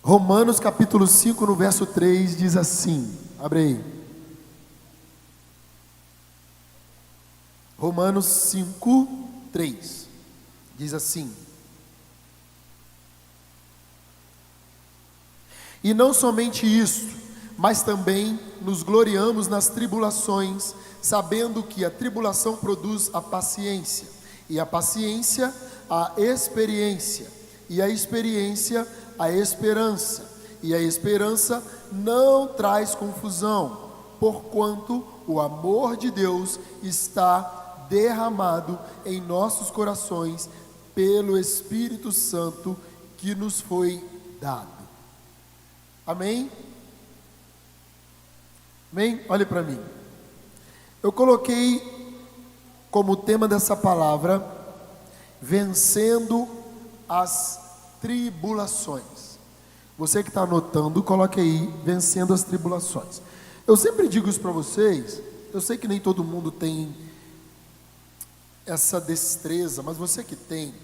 Romanos capítulo 5, no verso 3, diz assim, abre aí. Romanos 5, 3, diz assim: e não somente isso, mas também nos gloriamos nas tribulações, sabendo que a tribulação produz a paciência, e a paciência a experiência, e a experiência a esperança, e a esperança não traz confusão, porquanto o amor de Deus está derramado em nossos corações pelo Espírito Santo que nos foi dado. Amém? Amém? Olhe para mim. Eu coloquei como tema dessa palavra, vencendo as tribulações. Você que está anotando, coloque aí, vencendo as tribulações. Eu sempre digo isso para vocês, eu sei que nem todo mundo tem essa destreza, mas você que tem,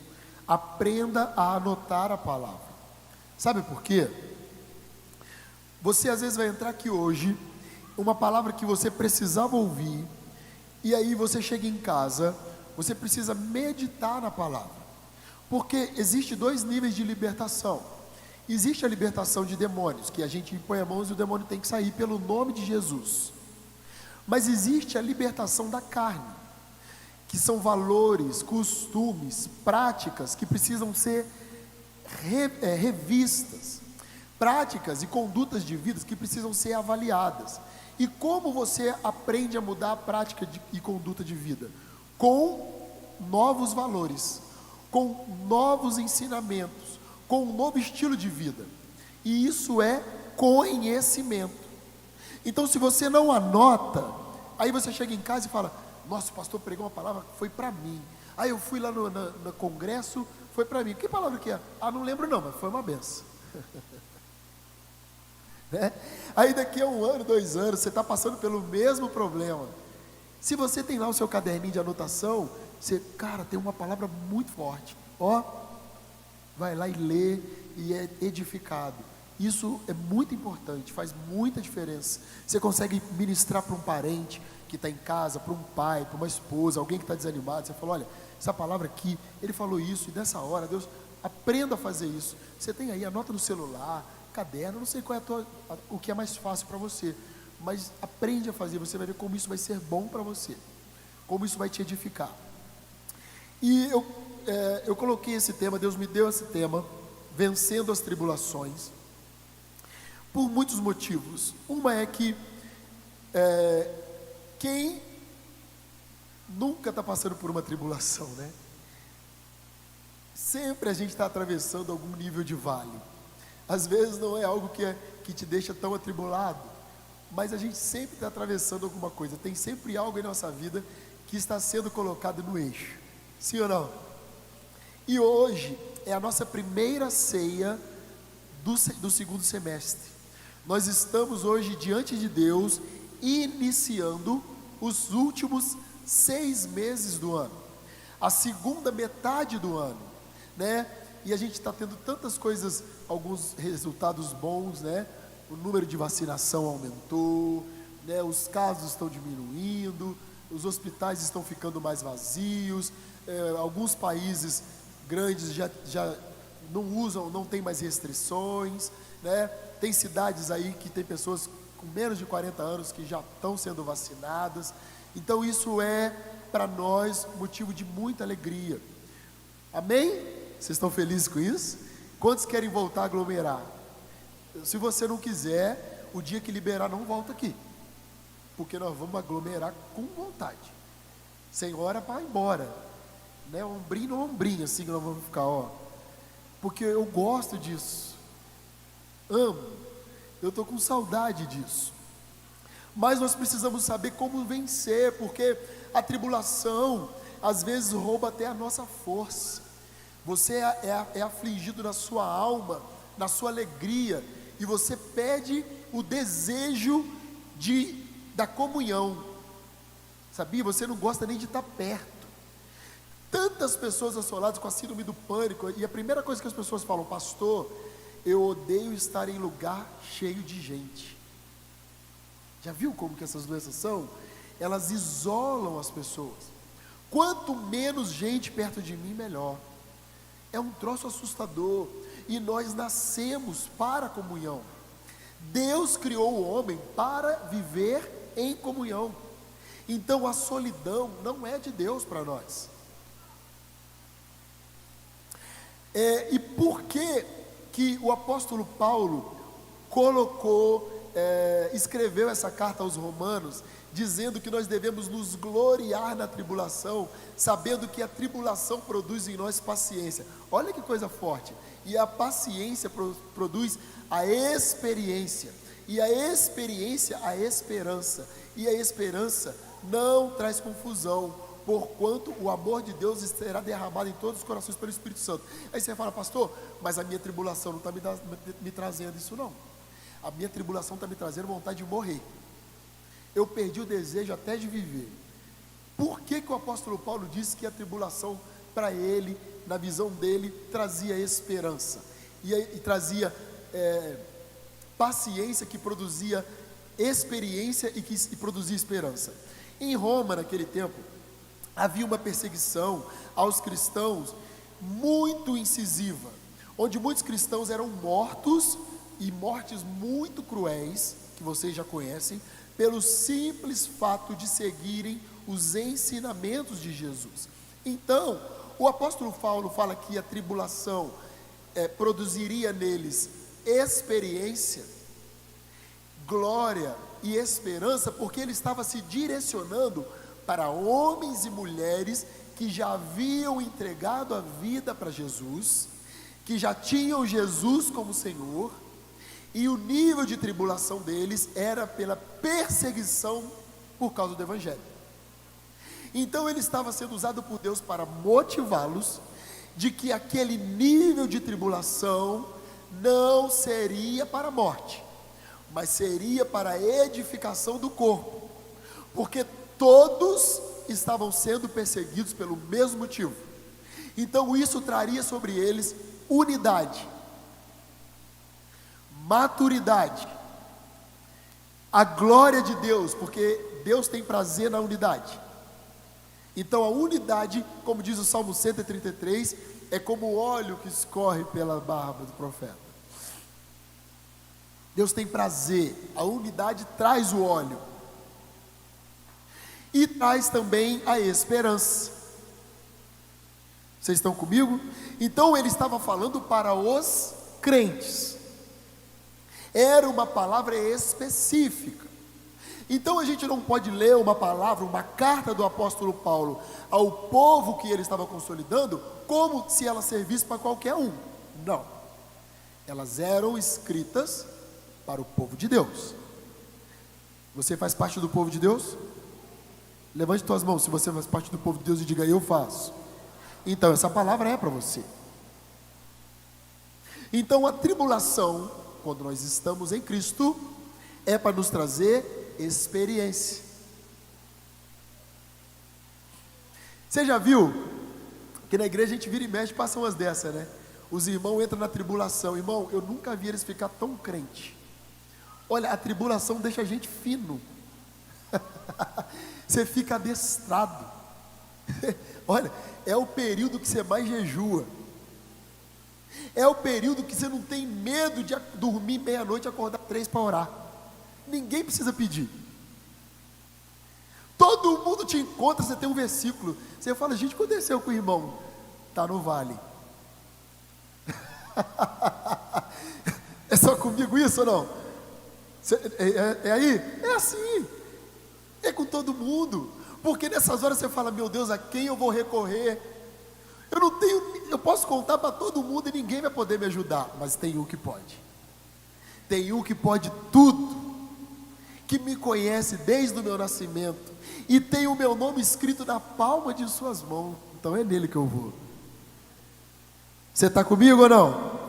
aprenda a anotar a palavra. Sabe por quê? Você às vezes vai entrar aqui hoje, uma palavra que você precisava ouvir, e aí você chega em casa, você precisa meditar na palavra, porque existe dois níveis de libertação. Existe a libertação de demônios, que a gente impõe a mão e o demônio tem que sair pelo nome de Jesus. Mas existe a libertação da carne, que são valores, costumes, práticas que precisam ser revistas, práticas e condutas de vida que precisam ser avaliadas. E como você aprende a mudar a prática e conduta de vida? Com novos valores, com novos ensinamentos, com um novo estilo de vida. E isso é conhecimento. Então, se você não anota, aí você chega em casa e fala: nossa, o pastor pregou uma palavra que foi para mim. Aí eu fui lá no congresso, foi para mim. Que palavra que é? Ah, não lembro não, mas foi uma benção. Né? Aí daqui a 1 ano, 2 anos, você está passando pelo mesmo problema. Se você tem lá o seu caderninho de anotação, você, cara, tem uma palavra muito forte. Ó, vai lá e lê e é edificado. Isso é muito importante, faz muita diferença. Você consegue ministrar para um parente que está em casa, para um pai, para uma esposa, alguém que está desanimado. Você fala: olha, essa palavra aqui, ele falou isso, e dessa hora, Deus, aprenda a fazer isso. Você tem aí, anota no celular, caderno, não sei qual é o que é mais fácil para você, mas aprende a fazer, você vai ver como isso vai ser bom para você, como isso vai te edificar. E eu coloquei esse tema, Deus me deu esse tema, vencendo as tribulações, por muitos motivos. Uma é que quem nunca está passando por uma tribulação, né? Sempre a gente está atravessando algum nível de vale. Às vezes não é algo que te deixa tão atribulado, mas a gente sempre está atravessando alguma coisa. Tem sempre algo em nossa vida que está sendo colocado no eixo. Sim ou não? E hoje é a nossa primeira ceia do segundo semestre. Nós estamos hoje diante de Deus, iniciando os últimos 6 meses do ano, a segunda metade do ano, né? E a gente está tendo tantas coisas, alguns resultados bons, né? O número de vacinação aumentou, né? Os casos estão diminuindo, os hospitais estão ficando mais vazios, alguns países grandes já não tem mais restrições, né? Tem cidades aí que tem pessoas com menos de 40 anos que já estão sendo vacinadas. Então isso é para nós motivo de muita alegria. Amém? Vocês estão felizes com isso? Quantos querem voltar a aglomerar? Se você não quiser, o dia que liberar, não volta aqui, porque nós vamos aglomerar com vontade, sem hora para ir embora, né? Ombrinho no ombrinho, assim que nós vamos ficar, ó. Porque eu gosto disso, amo, eu estou com saudade disso. Mas nós precisamos saber como vencer, porque a tribulação às vezes rouba até a nossa força. Você é afligido na sua alma, na sua alegria, e você perde o desejo da comunhão. Sabia? Você não gosta nem de estar perto. Tantas pessoas assoladas com a síndrome do pânico, e a primeira coisa que as pessoas falam: pastor, eu odeio estar em lugar cheio de gente. Já viu como que essas doenças são? Elas isolam as pessoas. Quanto menos gente perto de mim, melhor. É um troço assustador. E nós nascemos para a comunhão. Deus criou o homem para viver em comunhão. Então a solidão não é de Deus para nós. E por que o apóstolo Paulo escreveu essa carta aos Romanos, dizendo que nós devemos nos gloriar na tribulação, sabendo que a tribulação produz em nós paciência? Olha que coisa forte. E a paciência produz a experiência, e a experiência a esperança, e a esperança não traz confusão, porquanto o amor de Deus será derramado em todos os corações pelo Espírito Santo. Aí você fala: pastor, mas a minha tribulação não está me trazendo isso não. A minha tribulação está me trazendo vontade de morrer. Eu perdi o desejo até de viver. Por que o apóstolo Paulo disse que a tribulação para ele, na visão dele, trazia esperança e trazia paciência, que produzia experiência e que produzia esperança? Em Roma, naquele tempo, havia uma perseguição aos cristãos muito incisiva, onde muitos cristãos eram mortos, e mortes muito cruéis, que vocês já conhecem, pelo simples fato de seguirem os ensinamentos de Jesus. Então, o apóstolo Paulo fala que a tribulação produziria neles experiência, glória e esperança, porque ele estava se direcionando para homens e mulheres que já haviam entregado a vida para Jesus, que já tinham Jesus como Senhor, e o nível de tribulação deles era pela perseguição por causa do Evangelho. Então ele estava sendo usado por Deus para motivá-los de que aquele nível de tribulação não seria para a morte, mas seria para a edificação do corpo, porque todos estavam sendo perseguidos pelo mesmo motivo. Então isso traria sobre eles unidade, maturidade, a glória de Deus, porque Deus tem prazer na unidade. Então a unidade, como diz o Salmo 133, é como o óleo que escorre pela barba do profeta. Deus tem prazer, a unidade traz o óleo e traz também a esperança. Vocês estão comigo? Então ele estava falando para os crentes, era uma palavra específica. Então a gente não pode ler uma palavra, uma carta do apóstolo Paulo ao povo que ele estava consolidando, como se ela servisse para qualquer um. Não, elas eram escritas para o povo de Deus. Você faz parte do povo de Deus? Levante suas mãos se você faz parte do povo de Deus e diga: eu faço. Então essa palavra é para você. Então a tribulação, quando nós estamos em Cristo, é para nos trazer experiência. Você já viu que na igreja a gente vira e mexe, passa umas dessas, né? Os irmãos entram na tribulação. Irmão, eu nunca vi eles ficar tão crente. Olha, a tribulação deixa a gente fino. Você fica adestrado. Olha, é o período que você mais jejua. É o período que você não tem medo de dormir meia-noite e acordar 3 para orar. Ninguém precisa pedir. Todo mundo te encontra, você tem um versículo. Você fala: gente, o que aconteceu com o irmão? Está no vale. É só comigo isso ou não? É aí? É assim. É com todo mundo. Porque nessas horas você fala: meu Deus, a quem eu vou recorrer? Eu posso contar para todo mundo e ninguém vai poder me ajudar, mas tem um que pode. Tem um que pode tudo, que me conhece desde o meu nascimento e tem o meu nome escrito na palma de suas mãos. Então é nele que eu vou. Você está comigo ou não?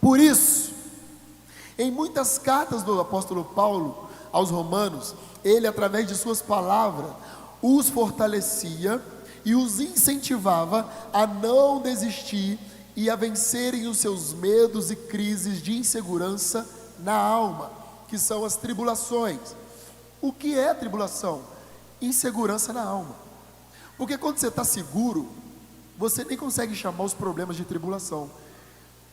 Por isso, em muitas cartas do apóstolo Paulo aos Romanos, ele, através de suas palavras, os fortalecia e os incentivava a não desistir e a vencerem os seus medos e crises de insegurança na alma, que são as tribulações. O que é tribulação? Insegurança na alma. Porque quando você está seguro, você nem consegue chamar os problemas de tribulação.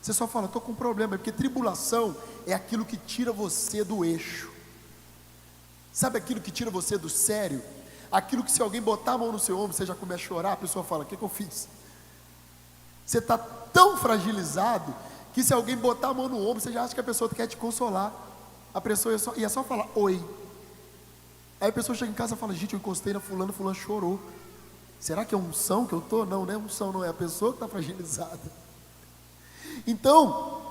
Você só fala, estou com um problema, porque tribulação é aquilo que tira você do eixo. Sabe aquilo que tira você do sério? Aquilo que se alguém botar a mão no seu ombro, você já começa a chorar, a pessoa fala, o que eu fiz? Você está tão fragilizado, que se alguém botar a mão no ombro, você já acha que a pessoa quer te consolar. A pessoa ia só falar, oi. Aí a pessoa chega em casa e fala, gente, eu encostei na fulano chorou. Será que é unção que eu estou? Não, não é unção, não, é a pessoa que está fragilizada. Então,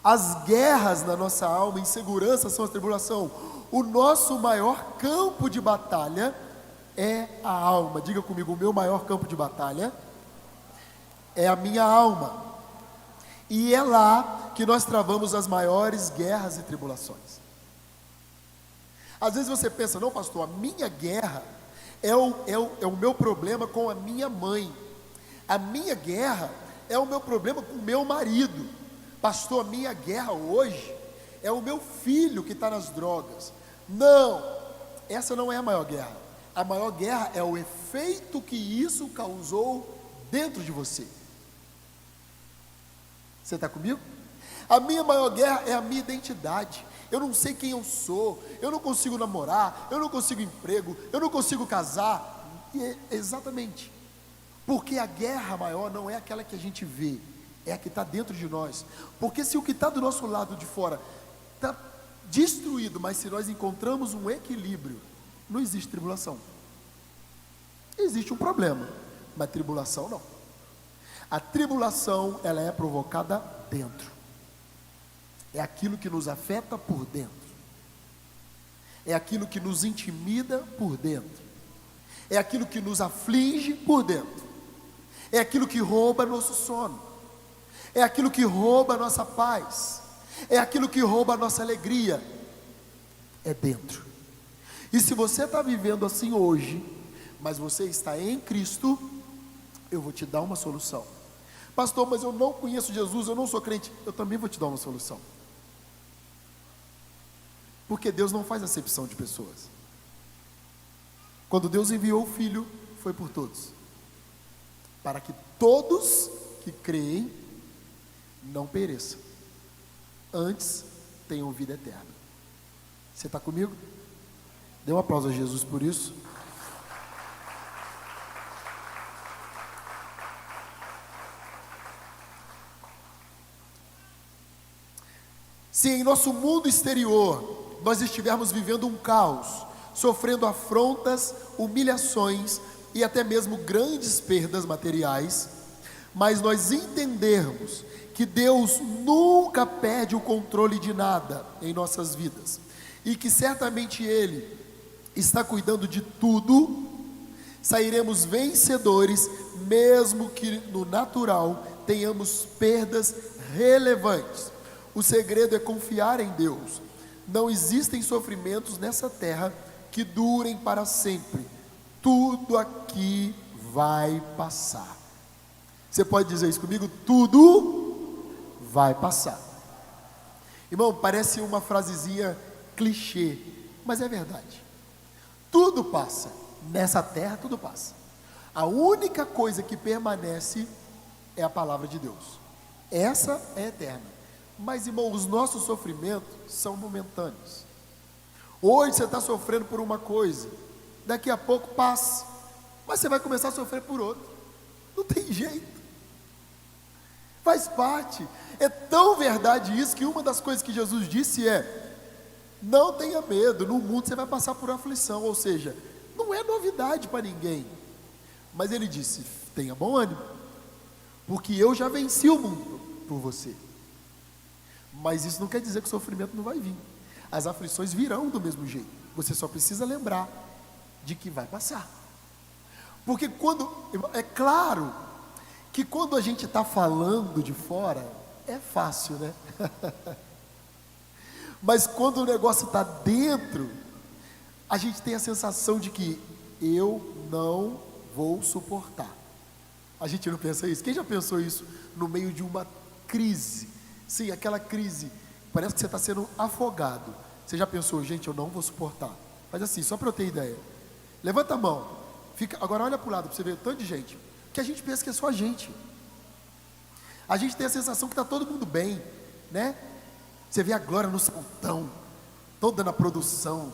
as guerras na nossa alma, insegurança são a tribulação. O nosso maior campo de batalha é a alma. Diga comigo, o meu maior campo de batalha é a minha alma. E é lá que nós travamos as maiores guerras e tribulações. Às vezes você pensa, não pastor, a minha guerra é o meu problema com a minha mãe. A minha guerra é o meu problema com o meu marido. Pastor, a minha guerra hoje é o meu filho que está nas drogas. Não, essa não é a maior guerra. A maior guerra é o efeito que isso causou dentro de você. Você está comigo? A minha maior guerra é a minha identidade. Eu não sei quem eu sou, eu não consigo namorar, eu não consigo emprego, eu não consigo casar. E é exatamente, porque a guerra maior não é aquela que a gente vê, é a que está dentro de nós. Porque se o que está do nosso lado de fora está destruído, mas se nós encontramos um equilíbrio, não existe tribulação. Existe um problema, mas tribulação não. A tribulação, ela é provocada dentro. É aquilo que nos afeta por dentro. É aquilo que nos intimida por dentro. É aquilo que nos aflige por dentro. É aquilo que rouba nosso sono. É aquilo que rouba nossa paz. É aquilo que rouba a nossa alegria. É dentro. E se você está vivendo assim hoje, mas você está em Cristo, eu vou te dar uma solução. Pastor, mas eu não conheço Jesus, eu não sou crente. Eu também vou te dar uma solução. Porque Deus não faz acepção de pessoas. Quando Deus enviou o Filho, foi por todos. Para que todos que creem não pereçam, antes tenham vida eterna. Você está comigo? Dê um aplauso a Jesus por isso. Se em nosso mundo exterior nós estivermos vivendo um caos, sofrendo afrontas, humilhações e até mesmo grandes perdas materiais, mas nós entendermos que Deus nunca perde o controle de nada em nossas vidas, e que certamente Ele está cuidando de tudo, sairemos vencedores, mesmo que no natural tenhamos perdas relevantes. O segredo é confiar em Deus. Não existem sofrimentos nessa terra que durem para sempre. Tudo aqui vai passar. Você pode dizer isso comigo? Tudo vai passar. Irmão, parece uma frasezinha clichê, mas é verdade. Tudo passa. Nessa terra tudo passa. A única coisa que permanece é a palavra de Deus. Essa é eterna. Mas, irmão, os nossos sofrimentos são momentâneos. Hoje você está sofrendo por uma coisa, daqui a pouco passa, mas você vai começar a sofrer por outra. Não tem jeito. Faz parte. É tão verdade isso que uma das coisas que Jesus disse é: não tenha medo, no mundo você vai passar por aflição. Ou seja, não é novidade para ninguém. Mas ele disse: tenha bom ânimo, porque eu já venci o mundo por você. Mas isso não quer dizer que o sofrimento não vai vir. As aflições virão do mesmo jeito. Você só precisa lembrar de que vai passar. Porque é claro que quando a gente está falando de fora, é fácil, né? Mas quando o negócio está dentro, a gente tem a sensação de que eu não vou suportar. A gente não pensa isso? Quem já pensou isso no meio de uma crise? Sim, aquela crise, parece que você está sendo afogado. Você já pensou, gente, eu não vou suportar? Faz assim, só para eu ter ideia. Levanta a mão. Agora olha para o lado para você ver o tanto de gente. Que a gente pensa que é só a gente. A gente tem a sensação que está todo mundo bem, né? Você vê a Glória no saltão, toda na produção,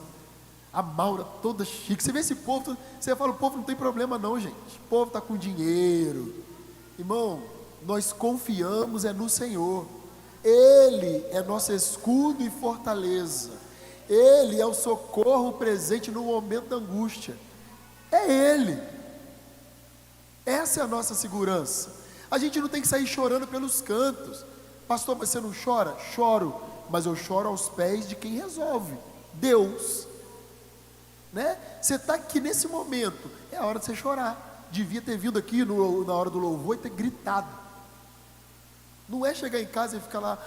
a Maura toda chique. Você vê esse povo, você fala, o povo não tem problema não, gente. O povo está com dinheiro. Irmão, nós confiamos no Senhor. Ele é nosso escudo e fortaleza. Ele é o socorro presente no momento da angústia. É Ele. Essa é a nossa segurança. A gente não tem que sair chorando pelos cantos. Pastor, mas você não chora? Choro, mas eu choro aos pés de quem resolve, Deus, né? Você está aqui nesse momento, é a hora de você chorar. Devia ter vindo aqui na hora do louvor e ter gritado. Não é chegar em casa e ficar lá,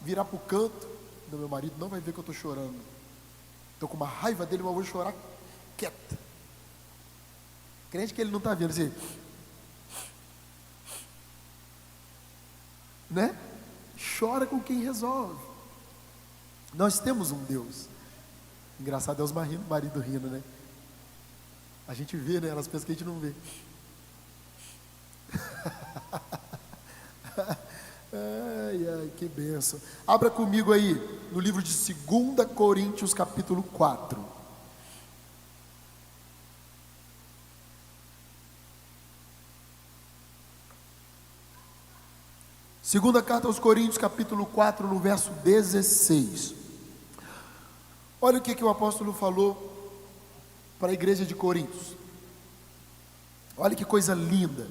virar para o canto. Não, meu marido não vai ver que eu estou chorando. Estou com uma raiva dele, mas eu vou chorar quieta. Crente que ele não está vendo assim, né? Chora com quem resolve. Nós temos um Deus. Engraçado é os marido rindo, né? A gente vê, né? Elas pensam que a gente não vê. Ai, ai, que bênção. Abra comigo aí no livro de 2 Coríntios capítulo 4. Segunda carta aos Coríntios capítulo 4, no verso 16. Olha o que o apóstolo falou para a igreja de Coríntios. Olha que coisa linda.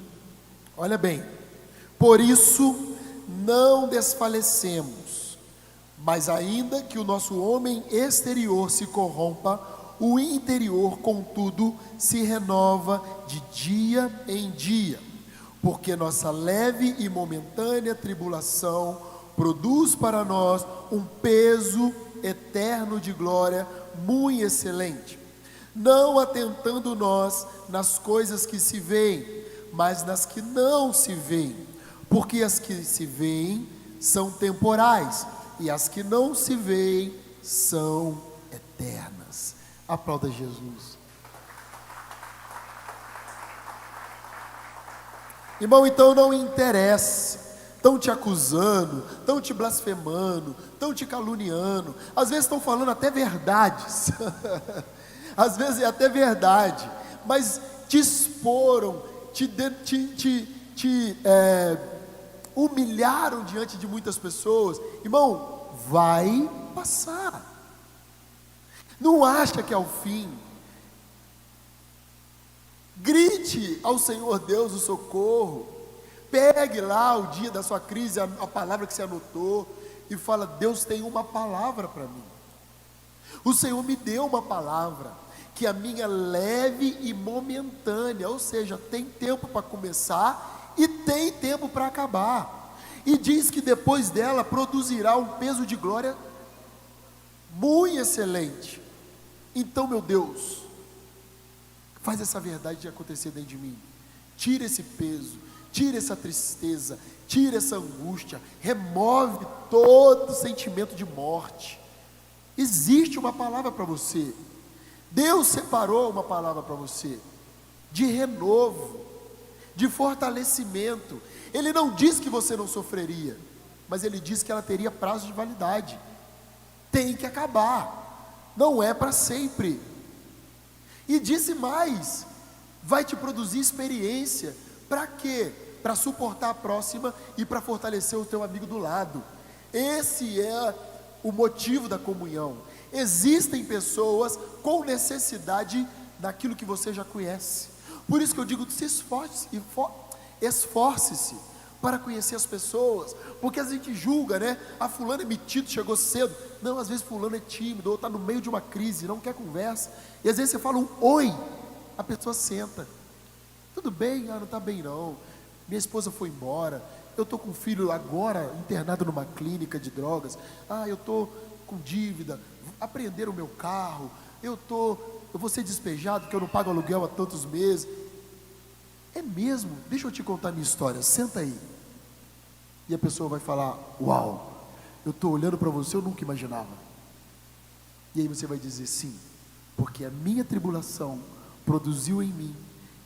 Olha bem. Por isso não desfalecemos, mas ainda que o nosso homem exterior se corrompa, o interior, contudo, se renova de dia em dia, porque nossa leve e momentânea tribulação produz para nós um peso eterno de glória muito excelente, não atentando nós nas coisas que se veem, mas nas que não se veem, porque as que se veem são temporais, e as que não se veem são eternas. Aplauda Jesus. Irmão, então não interessa, estão te acusando, estão te blasfemando, estão te caluniando, às vezes estão falando até verdades, às vezes é até verdade, mas te exporam, humilharam diante de muitas pessoas. Irmão, vai passar. Não acha que é o fim. Grite ao Senhor Deus o socorro. Pegue lá o dia da sua crise, a palavra que você anotou, e fala: Deus tem uma palavra para mim. O Senhor me deu uma palavra, que a minha leve e momentânea, ou seja, tem tempo para começar e tem tempo para acabar. E diz que depois dela produzirá um peso de glória muito excelente. Então, meu Deus, faz essa verdade acontecer dentro de mim. Tira esse peso, tira essa tristeza, tira essa angústia, remove todo sentimento de morte. Existe uma palavra para você. Deus separou uma palavra para você, de renovo, de fortalecimento. Ele não disse que você não sofreria, mas Ele disse que ela teria prazo de validade. Tem que acabar, não é para sempre. E disse mais: vai te produzir experiência. Para quê? Para suportar a próxima e para fortalecer o teu amigo do lado. Esse é o motivo da comunhão. Existem pessoas com necessidade daquilo que você já conhece. Por isso que eu digo: se esforce-se para conhecer as pessoas, porque a gente julga, né? A fulano é metido, chegou cedo. Não, às vezes fulano é tímido, ou está no meio de uma crise, não quer conversa, e às vezes você fala um oi, a pessoa senta: tudo bem? Ah, não está bem não, minha esposa foi embora, eu estou com um filho agora internado numa clínica de drogas, eu estou com dívida, apreenderam o meu carro, eu vou ser despejado porque eu não pago aluguel há tantos meses. É mesmo? Deixa eu te contar a minha história, senta aí. E a pessoa vai falar: uau, eu estou olhando para você, eu nunca imaginava. E aí você vai dizer: sim, porque a minha tribulação produziu em mim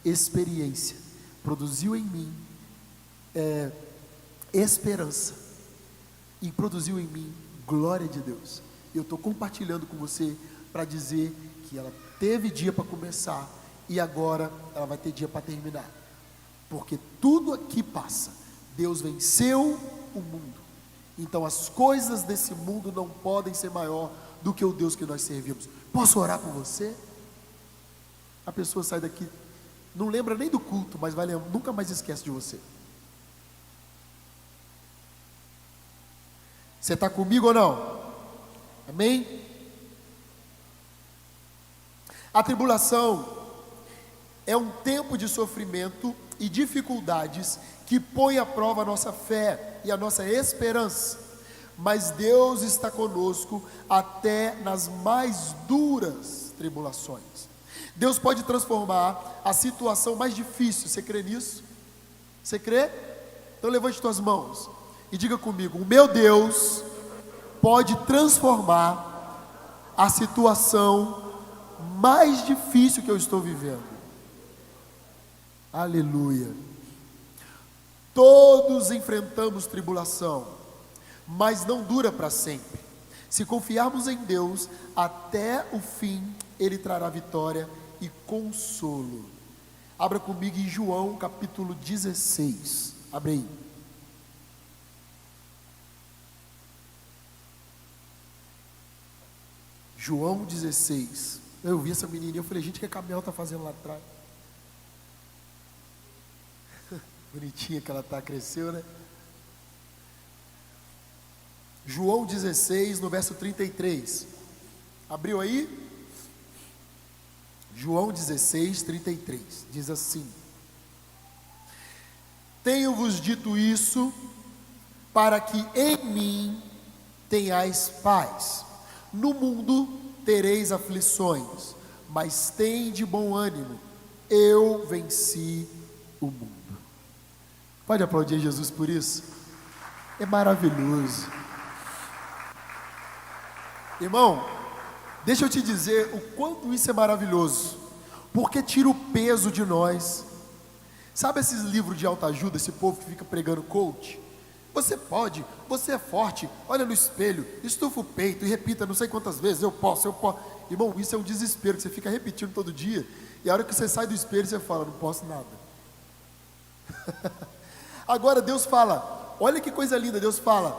experiência, produziu em mim esperança, e produziu em mim glória de Deus. Eu estou compartilhando com você para dizer que ela teve dia para começar e agora ela vai ter dia para terminar, porque tudo aqui passa. Deus venceu o mundo, então as coisas desse mundo não podem ser maior do que o Deus que nós servimos. Posso orar por você? A pessoa sai daqui, não lembra nem do culto, mas vai lembrar, nunca mais esquece de você. Você está comigo ou não? Amém? A tribulação é um tempo de sofrimento e dificuldades que põe à prova a nossa fé e a nossa esperança, mas Deus está conosco até nas mais duras tribulações. Deus pode transformar a situação mais difícil. Você crê nisso? Você crê? Então levante suas mãos e diga comigo: o meu Deus pode transformar a situação mais difícil que eu estou vivendo. Aleluia. Todos enfrentamos tribulação, mas não dura para sempre. Se confiarmos em Deus até o fim, Ele trará vitória e consolo. Abra comigo em João capítulo 16. Abre aí. João 16. Eu vi essa menininha, eu falei: gente, o que a Camel está fazendo lá atrás? Bonitinha que ela está, cresceu, né? João 16, no verso 33. Abriu aí? João 16, 33. Diz assim: tenho-vos dito isso para que em mim tenhais paz. No mundo tereis aflições, mas tende bom ânimo, eu venci o mundo. Pode aplaudir Jesus por isso? É maravilhoso. Irmão, deixa eu te dizer o quanto isso é maravilhoso, porque tira o peso de nós. Sabe esses livros de autoajuda, esse povo que fica pregando coach? Você pode, você é forte, olha no espelho, estufa o peito e repita não sei quantas vezes: eu posso, eu posso. Irmão, isso é um desespero que você fica repetindo todo dia, e a hora que você sai do espelho você fala: não posso nada. Agora Deus fala, olha que coisa linda, Deus fala: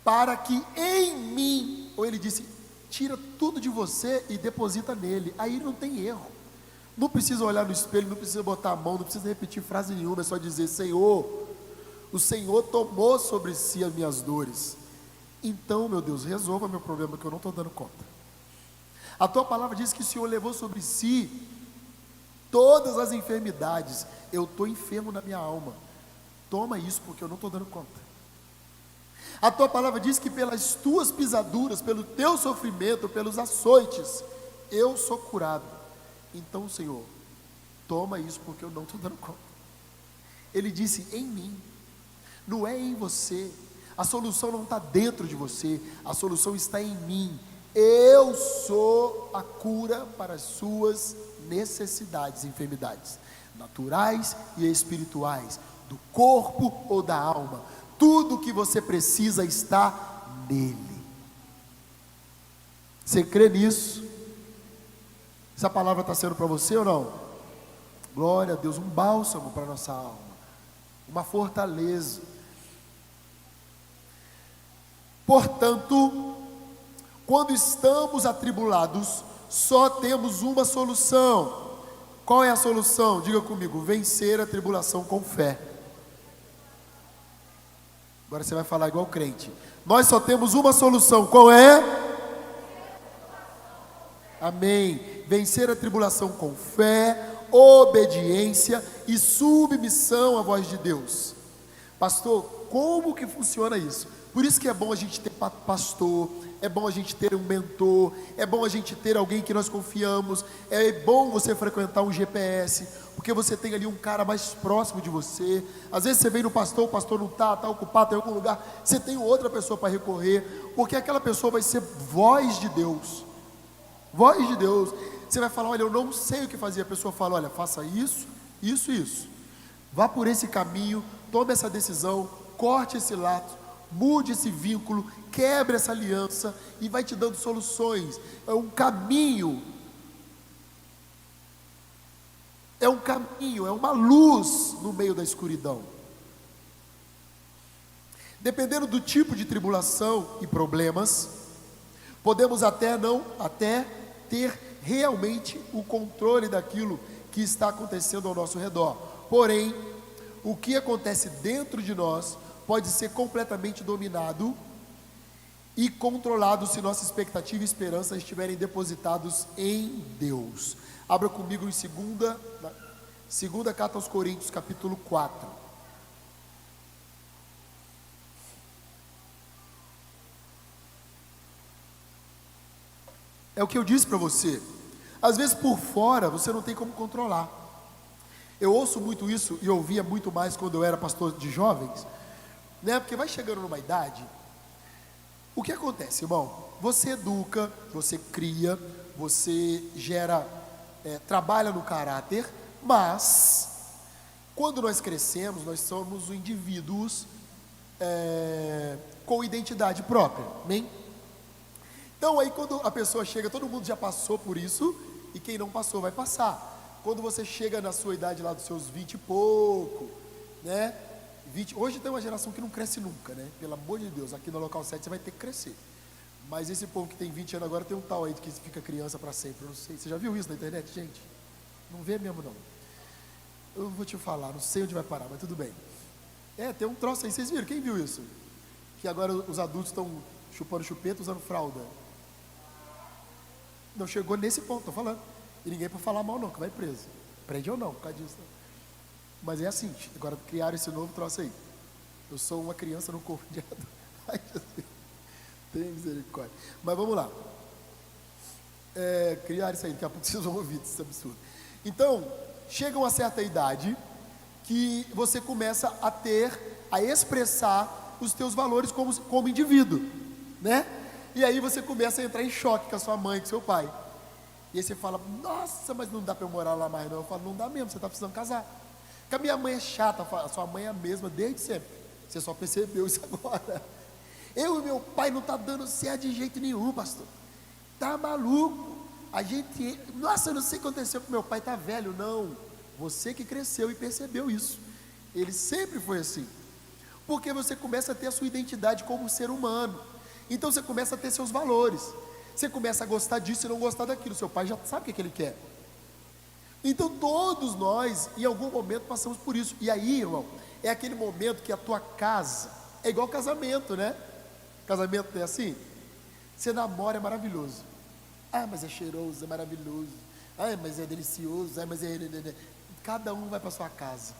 para que em mim, ou Ele disse, tira tudo de você e deposita nele. Aí não tem erro, não precisa olhar no espelho, não precisa botar a mão, não precisa repetir frase nenhuma, é só dizer: Senhor, o Senhor tomou sobre si as minhas dores, então, meu Deus, resolva meu problema que eu não estou dando conta. A tua palavra diz que o Senhor levou sobre si todas as enfermidades. Eu estou enfermo na minha alma, toma isso porque eu não estou dando conta. A tua palavra diz que pelas tuas pisaduras, pelo teu sofrimento, pelos açoites, eu sou curado. Então, Senhor, toma isso porque eu não estou dando conta. Ele disse: em mim, não é em você. A solução não está dentro de você, a solução está em mim. Eu sou a cura para as suas necessidades, enfermidades naturais e espirituais, do corpo ou da alma. Tudo que você precisa está nele. Você crê nisso? Essa palavra está sendo para você ou não? Glória a Deus, um bálsamo para a nossa alma, uma fortaleza. Portanto, quando estamos atribulados, só temos uma solução. Qual é a solução? Diga comigo: vencer a tribulação com fé. Agora você vai falar igual crente. Nós só temos uma solução. Qual é? Amém. Vencer a tribulação com fé, obediência e submissão à voz de Deus. Pastor, como que funciona isso? Por isso que é bom a gente ter pastor, é bom a gente ter um mentor, é bom a gente ter alguém que nós confiamos, é bom você frequentar um GPS, porque você tem ali um cara mais próximo de você. Às vezes você vem no pastor, o pastor não está ocupado em algum lugar, você tem outra pessoa para recorrer, porque aquela pessoa vai ser voz de Deus. Voz de Deus. Você vai falar: olha, eu não sei o que fazer. A pessoa fala: olha, faça isso, isso, isso. Vá por esse caminho, tome essa decisão, corte esse laço, mude esse vínculo, quebre essa aliança, e vai te dando soluções. É um caminho, é uma luz no meio da escuridão. Dependendo do tipo de tribulação e problemas, podemos até ter realmente o controle daquilo que está acontecendo ao nosso redor. Porém, o que acontece dentro de nós pode ser completamente dominado e controlado se nossa expectativa e esperança estiverem depositados em Deus. Abra comigo em segunda carta aos Coríntios, capítulo 4. É o que eu disse para você. Às vezes por fora você não tem como controlar. Eu ouço muito isso, e ouvia muito mais quando eu era pastor de jovens, né? Porque vai chegando numa idade, o que acontece, irmão? Você educa, você cria, você gera, trabalha no caráter, mas quando nós crescemos, nós somos indivíduos com identidade própria, amém? Então aí quando a pessoa chega, todo mundo já passou por isso, e quem não passou vai passar. Quando você chega na sua idade lá dos seus 20 e pouco, né? Hoje tem uma geração que não cresce nunca, né? Pelo amor de Deus, aqui no local 7 você vai ter que crescer. Mas esse povo que tem 20 anos agora tem um tal aí que fica criança para sempre. Eu não sei, você já viu isso na internet, gente? Não vê mesmo não. Eu vou te falar, não sei onde vai parar, mas tudo bem. Tem um troço aí, vocês viram? Quem viu isso? Que agora os adultos estão chupando chupeta usando fralda. Não chegou nesse ponto, estou falando. E ninguém para falar mal não, que vai preso. Prende ou não, por causa disso. Mas é assim, agora criaram esse novo troço aí. Eu sou uma criança no corpo de adulto. Ai, Jesus, tem misericórdia. Mas vamos lá. Criaram isso aí, daqui a pouco vocês vão ouvir esse absurdo. Então, chega uma certa idade que você começa a expressar os teus valores como indivíduo, né? E aí você começa a entrar em choque com a sua mãe, com seu pai. E aí você fala: nossa, mas não dá para eu morar lá mais não. Eu falo: não dá mesmo, você está precisando casar. Porque a minha mãe é chata. A sua mãe é a mesma desde sempre. Você só percebeu isso agora. Eu e meu pai não está dando certo de jeito nenhum, pastor. Tá maluco? Nossa, eu não sei o que aconteceu com meu pai, tá velho. Não, você que cresceu e percebeu isso. Ele sempre foi assim. Porque você começa a ter a sua identidade como ser humano. Então você começa a ter seus valores. Você começa a gostar disso e não gostar daquilo. Seu pai já sabe o que ele quer. Então todos nós, em algum momento, passamos por isso. E aí, irmão, é aquele momento que a tua casa é igual casamento, né? Casamento não é assim? Você namora, é maravilhoso. Ah, mas é cheiroso, é maravilhoso. Ah, mas é delicioso. Ah, mas é... Cada um vai para sua casa.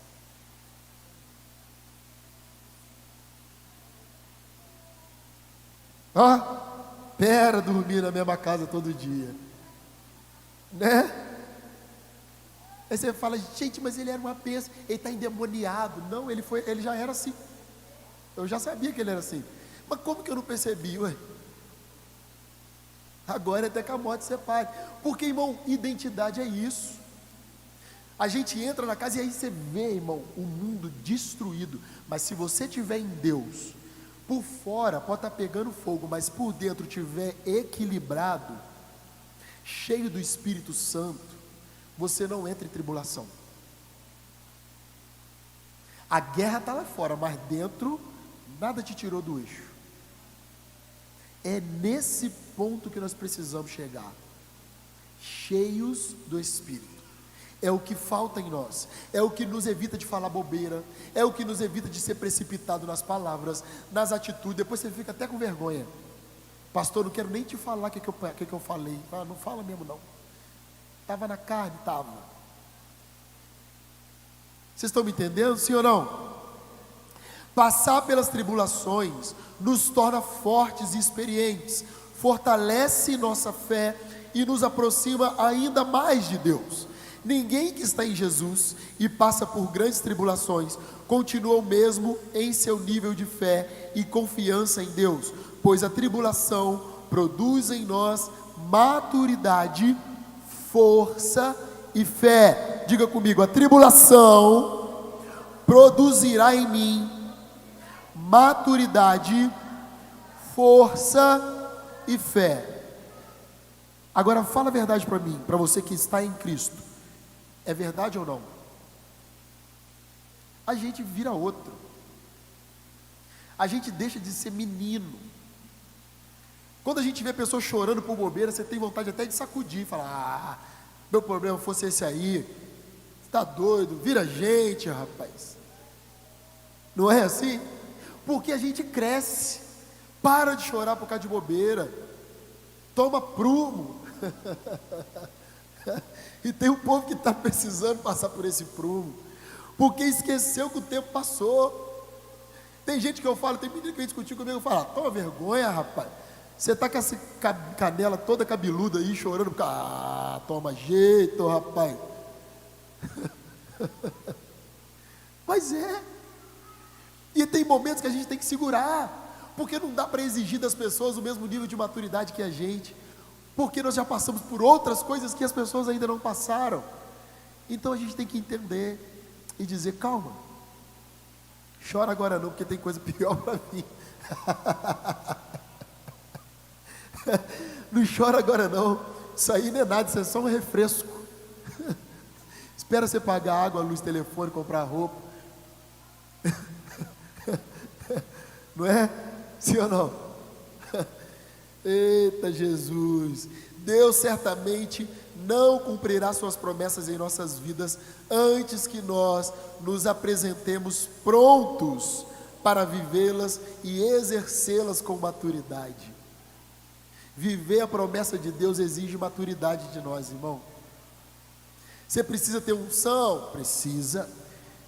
Pera, dormir na mesma casa todo dia, né? Aí você fala: gente, mas ele era uma bênção, ele está endemoniado. Não, ele já era assim. Eu já sabia que ele era assim. Mas como que eu não percebi? Ué? Agora até que a morte separe. Porque, irmão, identidade é isso. A gente entra na casa e aí você vê, irmão, o mundo destruído. Mas se você estiver em Deus, por fora pode estar pegando fogo, mas por dentro estiver equilibrado, cheio do Espírito Santo, você não entra em tribulação. A guerra está lá fora, mas dentro nada te tirou do eixo. É nesse ponto que nós precisamos chegar, cheios do Espírito. É o que falta em nós, é o que nos evita de falar bobeira, é o que nos evita de ser precipitado nas palavras, nas atitudes. Depois você fica até com vergonha. Pastor, não quero nem te falar o que eu falei. Não fala mesmo não. Estava na carne, estava. Vocês estão me entendendo, sim ou não? Passar pelas tribulações nos torna fortes e experientes, fortalece nossa fé e nos aproxima ainda mais de Deus. Ninguém que está em Jesus e passa por grandes tribulações continua o mesmo em seu nível de fé e confiança em Deus, pois a tribulação produz em nós maturidade, força e fé. Diga comigo: a tribulação produzirá em mim maturidade, força e fé. Agora fala a verdade para mim, para você que está em Cristo. É verdade ou não? A gente vira outro. A gente deixa de ser menino. Quando a gente vê pessoas chorando por bobeira, você tem vontade até de sacudir, falar: ah, meu problema fosse esse aí, você tá doido, vira gente, rapaz. Não é assim? Porque a gente cresce, para de chorar por causa de bobeira, toma prumo. E tem um povo que está precisando passar por esse prumo, porque esqueceu que o tempo passou. Tem gente que eu falo, tem menino que vem discutir comigo e fala: toma vergonha, rapaz, você está com essa canela toda cabeluda aí, chorando, toma jeito, rapaz. Mas é. E tem momentos que a gente tem que segurar, porque não dá para exigir das pessoas o mesmo nível de maturidade que a gente, porque nós já passamos por outras coisas que as pessoas ainda não passaram. Então a gente tem que entender e dizer: calma, chora agora não, porque tem coisa pior para mim. Não chora agora não, isso aí não é nada, isso é só um refresco. Espera você pagar água, luz, telefone, comprar roupa. Não é? Sim ou não? Eita Jesus! Deus certamente não cumprirá suas promessas em nossas vidas antes que nós nos apresentemos prontos para vivê-las e exercê-las com maturidade. Viver a promessa de Deus exige maturidade de nós, irmão. Você precisa ter unção? Precisa.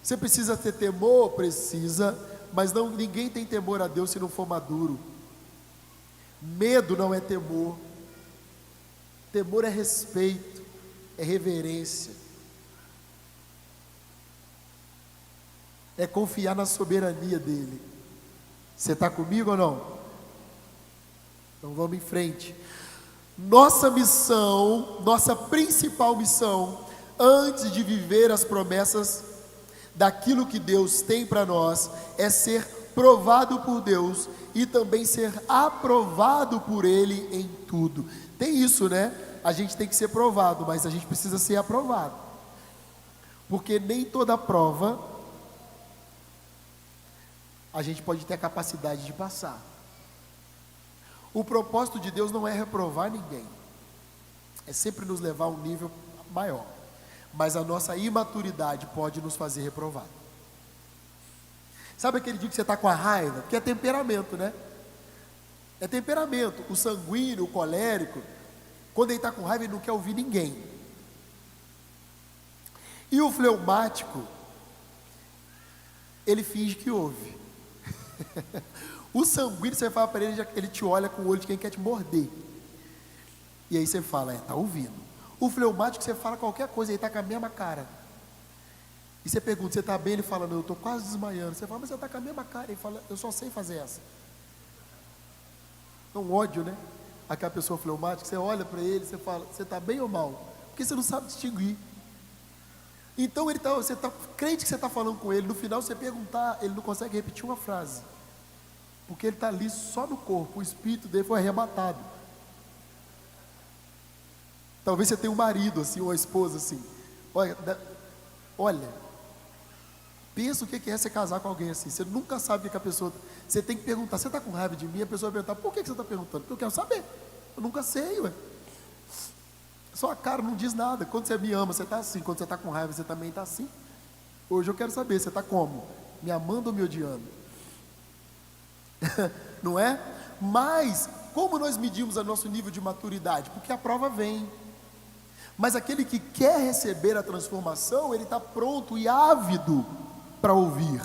Você precisa ter temor? Precisa. Mas não, ninguém tem temor a Deus se não for maduro. Medo não é temor. Temor é respeito, é reverência, é confiar na soberania dele. Você está comigo ou não? Então vamos em frente. Nossa missão, nossa principal missão, antes de viver as promessas daquilo que Deus tem para nós, é ser provado por Deus e também ser aprovado por Ele em tudo. Tem isso, né? A gente tem que ser provado, mas a gente precisa ser aprovado, porque nem toda prova a gente pode ter a capacidade de passar. O propósito de Deus não é reprovar ninguém, é sempre nos levar a um nível maior, mas a nossa imaturidade pode nos fazer reprovar. Sabe aquele dia que você está com a raiva? Porque é temperamento, né? É temperamento. O sanguíneo, o colérico, quando ele está com raiva, ele não quer ouvir ninguém. E o fleumático, ele finge que ouve. O sanguíneo, você fala para ele, ele te olha com o olho de quem quer te morder. E aí você fala: está ouvindo. O fleumático, você fala qualquer coisa, ele está com a mesma cara. E você pergunta: você está bem? Ele fala: não, eu estou quase desmaiando. Você fala: mas você está com a mesma cara. Ele fala: eu só sei fazer essa. É um ódio, né? Aquela pessoa fleumática, você olha para ele, você fala: você está bem ou mal? Porque você não sabe distinguir. Então você está crente que você está falando com ele, no final você perguntar, ele não consegue repetir uma frase, porque ele está ali só no corpo, o espírito dele foi arrebatado. Talvez você tenha um marido assim, ou uma esposa assim, olha, pensa o que é você casar com alguém assim. Você nunca sabe o que a pessoa. Você tem que perguntar: você está com raiva de mim? A pessoa vai perguntar: por que você está perguntando? Porque eu quero saber. Eu nunca sei, ué. Sua cara não diz nada. Quando você me ama, você está assim. Quando você está com raiva, você também está assim. Hoje eu quero saber: você está como? Me amando ou me odiando? Não é? Mas como nós medimos o nosso nível de maturidade? Porque a prova vem. Mas aquele que quer receber a transformação, ele está pronto e ávido para ouvir.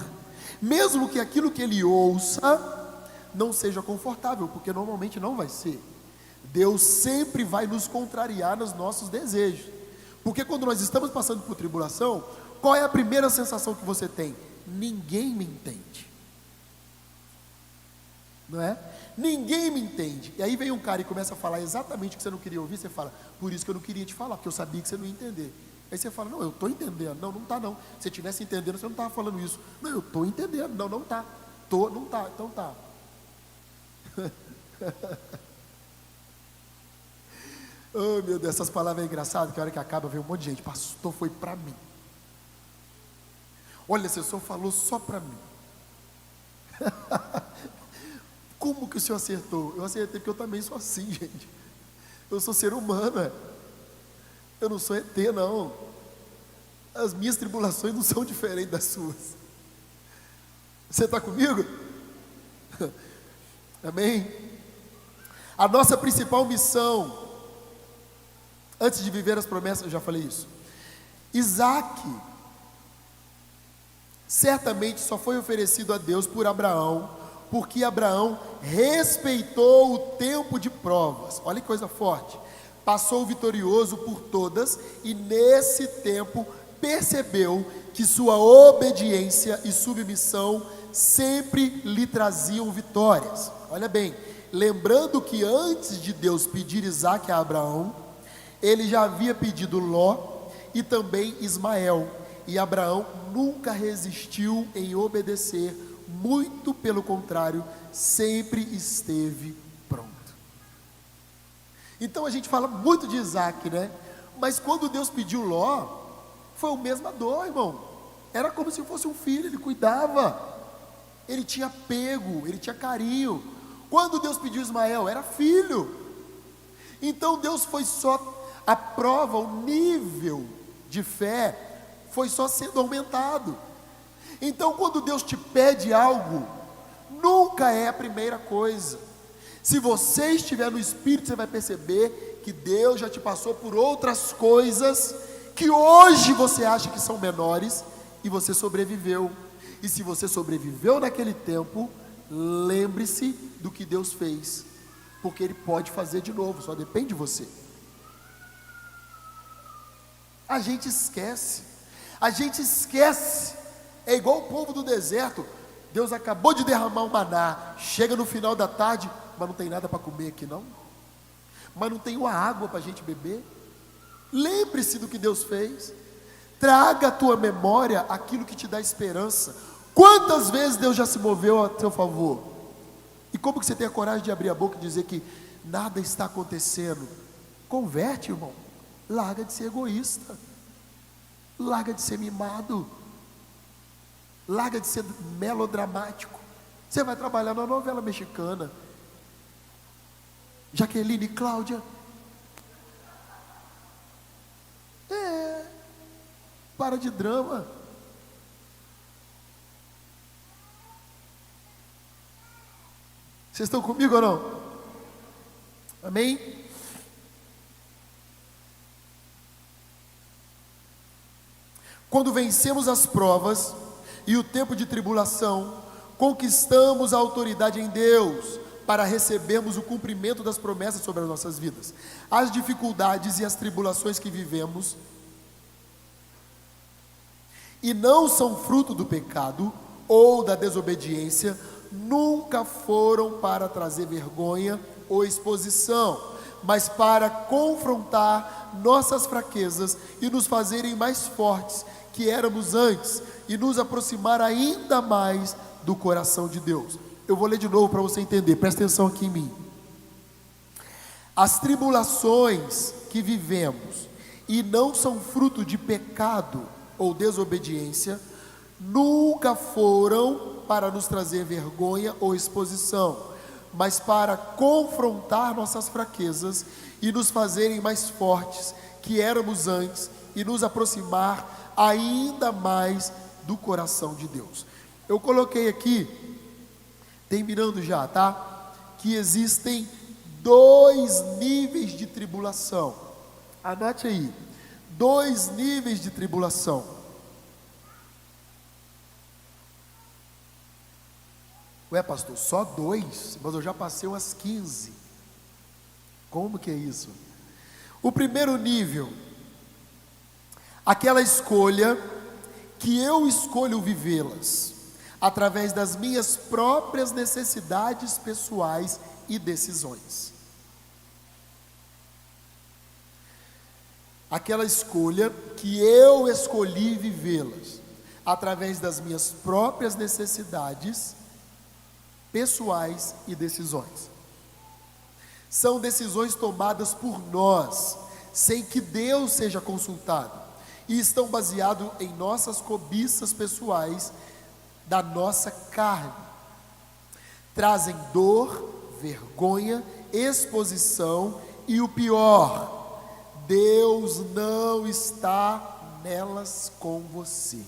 mesmo que aquilo que ele ouça não seja confortável, porque normalmente não vai ser. Deus sempre vai nos contrariar nos nossos desejos, porque quando nós estamos passando por tribulação, qual é a primeira sensação que você tem? Ninguém me entende, não é? Ninguém me entende. E aí vem um cara e começa a falar exatamente o que você não queria ouvir. Você fala, por isso que eu não queria te falar, porque eu sabia que você não ia entender. Aí você fala, não, eu estou entendendo. Não, não está não. Se você estivesse entendendo, você não estava falando isso. Não, eu estou entendendo. Não, não está. Não está, então tá. Oh meu Deus, essas palavras é engraçado, que a hora que acaba vem um monte de gente. Pastor, foi para mim. Olha, você só falou só para mim. Como que o senhor acertou? Eu acertei porque eu também sou assim, gente. Eu sou ser humano, eu não sou ET, não. As minhas tribulações não são diferentes das suas. Você está comigo? Amém? A nossa principal missão, antes de viver as promessas, eu já falei isso. Isaac certamente só foi oferecido a Deus por Abraão, porque Abraão respeitou o tempo de provas. Olha que coisa forte. Passou vitorioso por todas, e nesse tempo percebeu que sua obediência e submissão sempre lhe traziam vitórias. Olha bem, lembrando que antes de Deus pedir Isaac a Abraão, ele já havia pedido Ló e também Ismael, e Abraão nunca resistiu em obedecer, muito pelo contrário, sempre esteve pronto. Então a gente fala muito de Isaac, né? Mas quando Deus pediu Ló, foi a mesma dor, irmão. Era como se fosse um filho, ele cuidava, ele tinha apego, ele tinha carinho. Quando Deus pediu Ismael, era filho. Então Deus foi só, a prova, o nível de fé foi só sendo aumentado. Então quando Deus te pede algo, nunca é a primeira coisa. Se você estiver no Espírito, você vai perceber que Deus já te passou por outras coisas que hoje você acha que são menores, e você sobreviveu. E se você sobreviveu naquele tempo, lembre-se do que Deus fez, porque Ele pode fazer de novo, só depende de você. A gente esquece, é igual o povo do deserto. Deus acabou de derramar o maná, chega no final da tarde, mas não tem nada para comer aqui não, mas não tem uma água para a gente beber. Lembre-se do que Deus fez, traga à tua memória aquilo que te dá esperança. Quantas vezes Deus já se moveu a teu favor? E como que você tem a coragem de abrir a boca e dizer que nada está acontecendo? Converte, irmão. Larga de ser egoísta, larga de ser mimado, larga de ser melodramático. Você vai trabalhar numa novela mexicana, Jaqueline e Cláudia, para de drama. Vocês estão comigo ou não? Amém? Quando vencemos as provas e o tempo de tribulação, conquistamos a autoridade em Deus para recebermos o cumprimento das promessas sobre as nossas vidas. As dificuldades e as tribulações que vivemos e não são fruto do pecado ou da desobediência, nunca foram para trazer vergonha ou exposição, mas para confrontar nossas fraquezas e nos fazerem mais fortes que éramos antes, e nos aproximar ainda mais do coração de Deus. Eu vou ler de novo para você entender, presta atenção aqui em mim. As tribulações que vivemos e não são fruto de pecado ou desobediência, nunca foram para nos trazer vergonha ou exposição, mas para confrontar nossas fraquezas e nos fazerem mais fortes que éramos antes, e nos aproximar ainda mais do coração de Deus. Eu coloquei aqui, terminando já, tá? Que existem 2 níveis de tribulação. Anote aí, 2 níveis de tribulação. Ué, pastor, só 2? Mas eu já passei umas 15. Como que é isso? O primeiro nível, aquela escolha que eu escolho vivê-las através das minhas próprias necessidades pessoais e decisões. Aquela escolha que eu escolhi vivê-las através das minhas próprias necessidades pessoais e decisões. São decisões tomadas por nós, sem que Deus seja consultado, e estão baseadas em nossas cobiças pessoais da nossa carne. Trazem dor, vergonha, exposição e o pior, Deus não está nelas com você.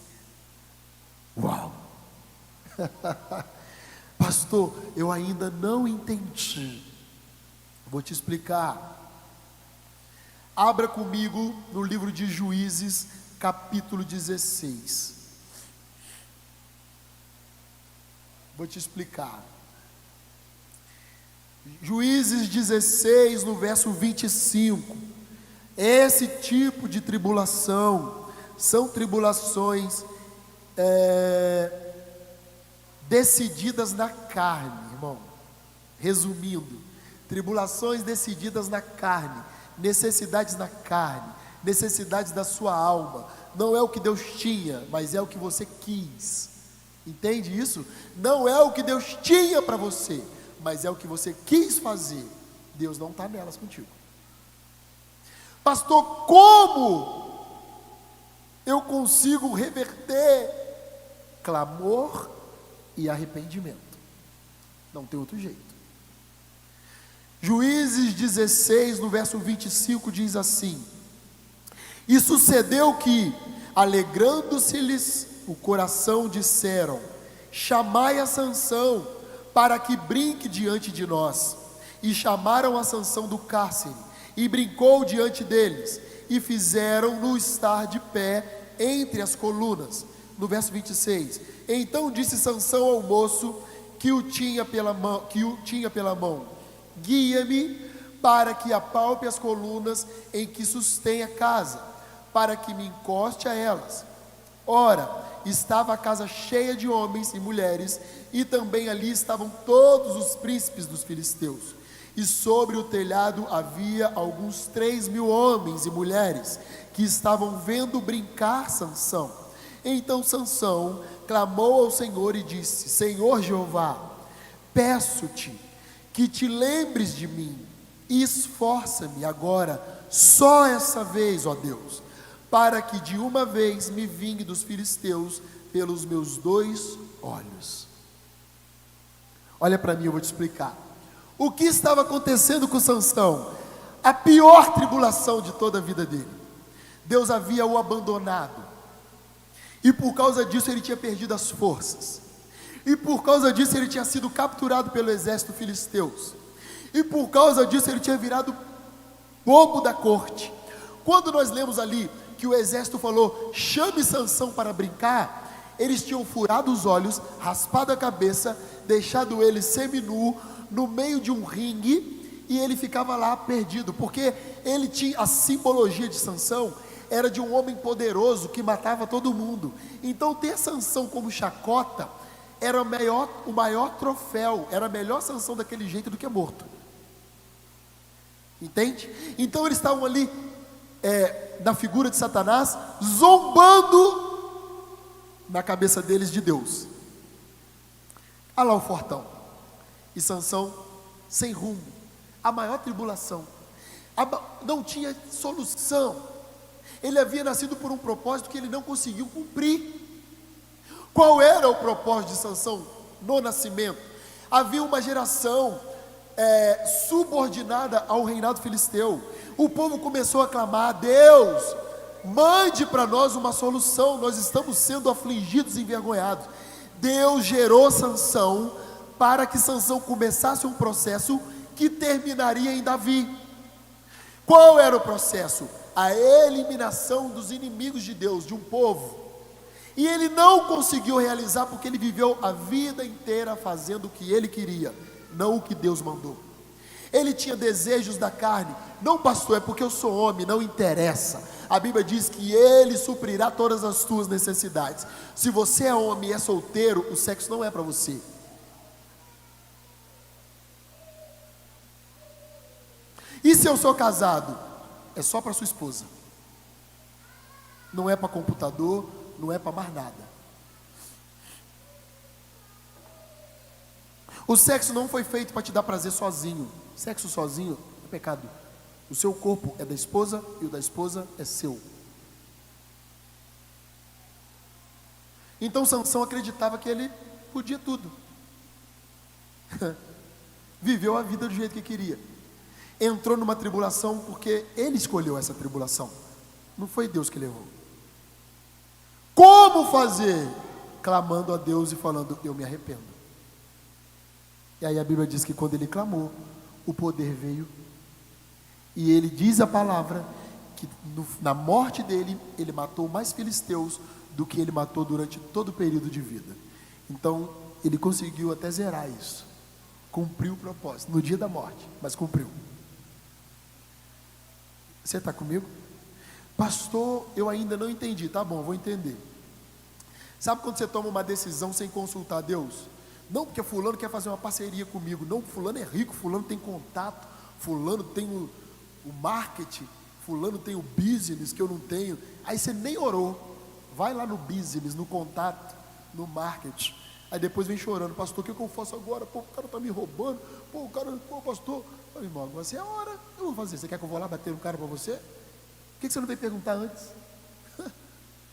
Uau! Pastor, eu ainda não entendi. Vou te explicar. Abra comigo no livro de Juízes, capítulo 16. Vou te explicar. Juízes 16, no verso 25. Esse tipo de tribulação são tribulações decididas na carne, irmão. Resumindo, tribulações decididas na carne, necessidades na carne, necessidades da sua alma. Não é o que Deus tinha, mas é o que você quis. Entende isso? Não é o que Deus tinha para você, mas é o que você quis fazer. Deus não está nelas contigo. Pastor, como eu consigo reverter? Clamor e arrependimento. Não tem outro jeito. Juízes 16, no verso 25, diz assim: E sucedeu que, alegrando-se-lhes o coração, disseram: Chamai a Sansão, para que brinque diante de nós. E chamaram a Sansão do cárcere, e brincou diante deles, e fizeram-no estar de pé entre as colunas. No verso 26, então disse Sansão ao moço que o tinha pela mão: Guia-me para que apalpe as colunas em que sustém a casa, para que me encoste a elas. Ora, estava a casa cheia de homens e mulheres, e também ali estavam todos os príncipes dos filisteus. E sobre o telhado havia alguns 3.000 homens e mulheres, que estavam vendo brincar Sansão. Então Sansão clamou ao Senhor e disse: Senhor Jeová, peço-te que te lembres de mim, e esforça-me agora, só essa vez, ó Deus, para que de uma vez me vingue dos filisteus pelos meus 2 olhos. Olha para mim, eu vou te explicar. O que estava acontecendo com Sansão? A pior tribulação de toda a vida dele. Deus havia o abandonado, e por causa disso ele tinha perdido as forças, e por causa disso ele tinha sido capturado pelo exército filisteus, e por causa disso ele tinha virado bobo da corte. Quando nós lemos ali que o exército falou: chame Sansão para brincar, eles tinham furado os olhos, raspado a cabeça, deixado ele seminu no meio de um ringue, e ele ficava lá perdido, porque ele tinha a simbologia de Sansão, era de um homem poderoso que matava todo mundo. Então ter Sansão como chacota era o maior troféu, era melhor Sansão daquele jeito do que morto. Entende? Então eles estavam ali na figura de Satanás, zombando na cabeça deles de Deus. Olha lá o fortão, e Sansão sem rumo, a maior tribulação, não tinha solução. Ele havia nascido por um propósito que ele não conseguiu cumprir. Qual era o propósito de Sansão no nascimento? Havia uma geração subordinada ao reinado filisteu. O povo começou a clamar: Deus, mande para nós uma solução, nós estamos sendo afligidos e envergonhados. Deus gerou Sansão para que Sansão começasse um processo que terminaria em Davi. Qual era o processo? A eliminação dos inimigos de Deus, de um povo. E ele não conseguiu realizar porque ele viveu a vida inteira fazendo o que ele queria, não o que Deus mandou. Ele tinha desejos da carne. Não, pastor, é porque eu sou homem, não interessa. A Bíblia diz que Ele suprirá todas as tuas necessidades. Se você é homem e é solteiro, o sexo não é para você. E se eu sou casado? É só para sua esposa. Não é para computador, não é para mais nada. O sexo não foi feito para te dar prazer sozinho. Sexo sozinho é pecado. O seu corpo é da esposa e o da esposa é seu. Então Sansão acreditava que ele podia tudo. Viveu a vida do jeito que queria. Entrou numa tribulação porque ele escolheu essa tribulação. Não foi Deus que levou. Como fazer? Clamando a Deus e falando: eu me arrependo. E aí a Bíblia diz que quando ele clamou, o poder veio. E ele diz a palavra que na morte dele, ele matou mais filisteus do que ele matou durante todo o período de vida. Então ele conseguiu até zerar isso. Cumpriu o propósito, no dia da morte, mas cumpriu. Você está comigo? Pastor, eu ainda não entendi. Tá bom, vou entender. Sabe quando você toma uma decisão sem consultar Deus? Não porque fulano quer fazer uma parceria comigo. Não, fulano é rico, fulano tem contato, fulano tem o marketing, fulano tem o business que eu não tenho. Aí você nem orou. Vai lá no business, no contato, no marketing. Aí depois vem chorando: pastor, o que eu faço agora? Pô, o cara está me roubando. Pô, pastor. Meu irmão, agora você é a hora. Eu vou fazer. Você quer que eu vou lá bater no cara para você? Por que você não veio perguntar antes?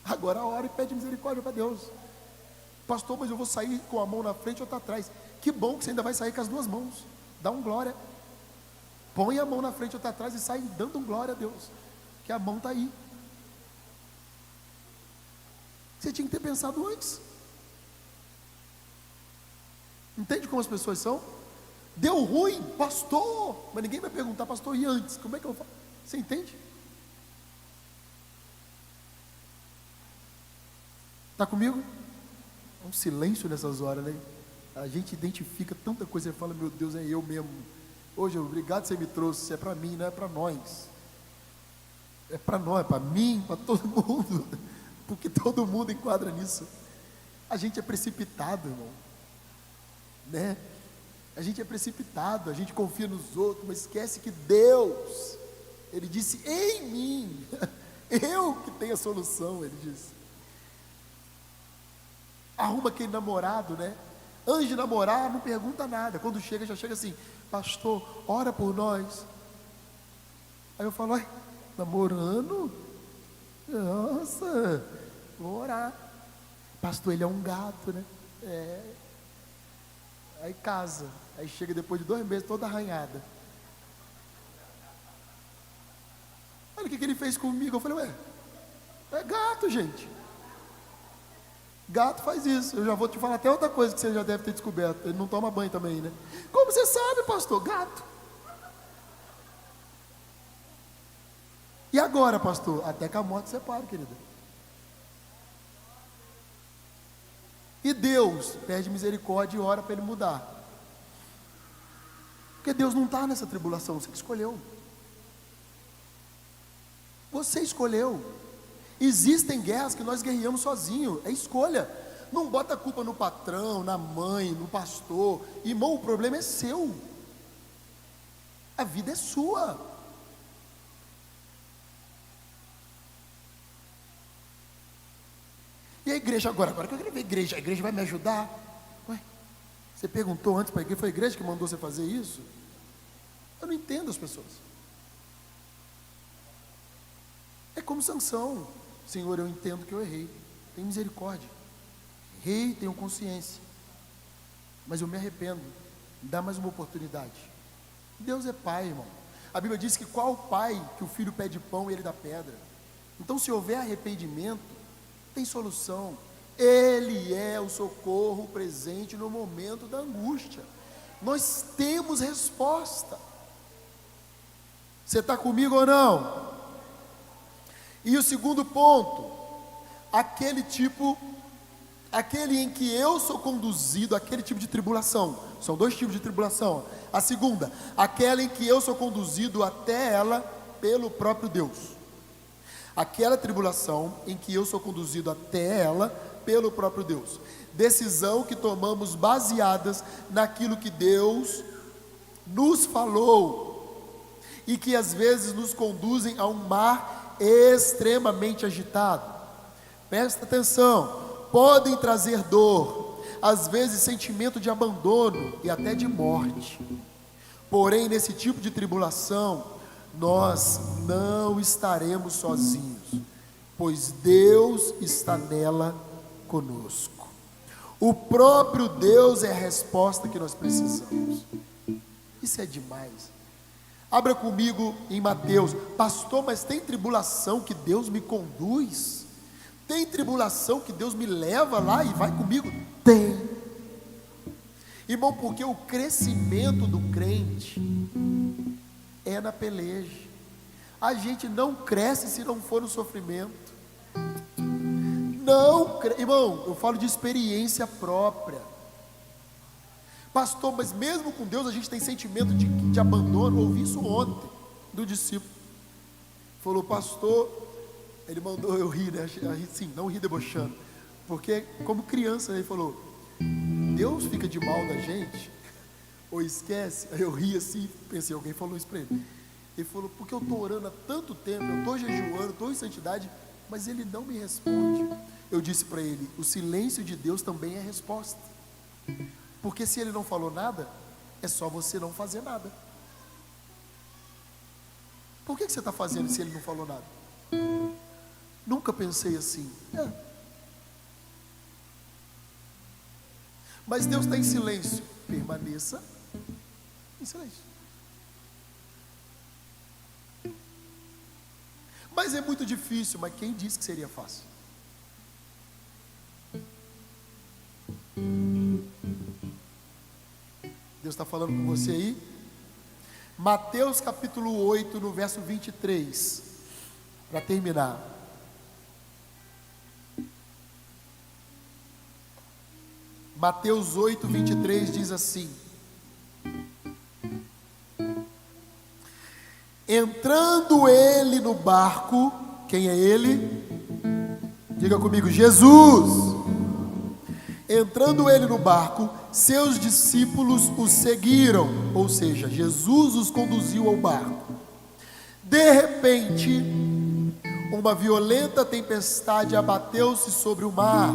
Agora é a hora, e pede misericórdia para Deus. Pastor, mas eu vou sair com a mão na frente ou outra atrás. Que bom que você ainda vai sair com as duas mãos. Dá um glória. Põe a mão na frente ou outra atrás e sai dando um glória a Deus, que a mão está aí. Você tinha que ter pensado antes. Entende como as pessoas são? Deu ruim, pastor. Mas ninguém vai perguntar: pastor, e antes? Como é que eu faço? Você entende? Está comigo? É um silêncio nessas horas, né? A gente identifica tanta coisa e fala: meu Deus, é eu mesmo. Hoje, obrigado que você me trouxe. Isso é para mim, não é para nós. É para nós, é para mim, para todo mundo. Porque todo mundo enquadra nisso. A gente é precipitado, irmão, né? A gente é precipitado, a gente confia nos outros, mas esquece que Deus, Ele disse: em mim, eu que tenho a solução. Ele disse: arruma aquele namorado, né? Antes de namorar, não pergunta nada. Quando chega, já chega assim: pastor, ora por nós. Aí eu falo: ai, namorando? Nossa, vou orar. Pastor, ele é um gato, né? É. Aí casa. Aí chega depois de 2 meses toda arranhada. Olha o que ele fez comigo. Eu falei: ué, é gato, gente. Gato faz isso. Eu já vou te falar até outra coisa que você já deve ter descoberto. Ele não toma banho também, né? Como você sabe, pastor? Gato. E agora, pastor? Até que a morte separe, querida. E Deus pede misericórdia e ora para ele mudar. Porque Deus não está nessa tribulação. Você que escolheu. Você escolheu. Existem guerras que nós guerreamos sozinhos. É escolha. Não bota a culpa no patrão, na mãe, no pastor. Irmão, o problema é seu. A vida é sua. E a igreja agora que eu quero ver a igreja vai me ajudar? Ué, você perguntou antes para a igreja, foi a igreja que mandou você fazer isso? Eu não entendo as pessoas. É como Sansão: Senhor, eu entendo que eu errei, tem misericórdia, errei, tenho consciência, mas eu me arrependo, me dá mais uma oportunidade. Deus é pai, irmão. A Bíblia diz que qual pai que o filho pede pão e ele dá pedra? Então, se houver arrependimento, tem solução. Ele é o socorro presente no momento da angústia. Nós temos resposta. Você está comigo ou não? E o segundo ponto: aquele em que eu sou conduzido, aquele tipo de tribulação. São dois tipos de tribulação. A segunda, aquela em que eu sou conduzido até ela pelo próprio Deus. Aquela tribulação em que eu sou conduzido até ela pelo próprio Deus. Decisão que tomamos baseadas naquilo que Deus nos falou e que às vezes nos conduzem a um mar extremamente agitado. Presta atenção, podem trazer dor, às vezes sentimento de abandono e até de morte. Porém, nesse tipo de tribulação, nós não estaremos sozinhos, pois Deus está nela conosco. O próprio Deus é a resposta que nós precisamos. Isso é demais. Abra comigo em Mateus. Pastor, mas tem tribulação que Deus me conduz? Tem tribulação que Deus me leva lá e vai comigo? Tem. Irmão, porque o crescimento do crente é na peleja. A gente não cresce se não for no sofrimento. Irmão, eu falo de experiência própria. Pastor, mas mesmo com Deus a gente tem sentimento de abandono. Eu ouvi isso ontem do discípulo. Falou, pastor, ele mandou eu rir, né? Sim, não rir debochando, porque como criança ele falou, Deus fica de mal da gente ou esquece? Aí eu ri assim, pensei, alguém falou isso para ele. Ele falou, porque eu estou orando há tanto tempo, eu estou jejuando, estou em santidade, mas ele não me responde. Eu disse para ele, o silêncio de Deus também é resposta, porque se ele não falou nada, é só você não fazer nada. Por que você está fazendo se ele não falou nada? Nunca pensei assim. Mas Deus está em silêncio. Permaneça em silêncio. Mas é muito difícil. Mas quem disse que seria fácil? Deus está falando com você aí. Mateus capítulo 8, no verso 23. Para terminar. Mateus 8, 23 diz assim: entrando ele no barco, quem é ele? Diga comigo, Jesus. Entrando ele no barco, seus discípulos o seguiram, ou seja, Jesus os conduziu ao barco. De repente, uma violenta tempestade abateu-se sobre o mar,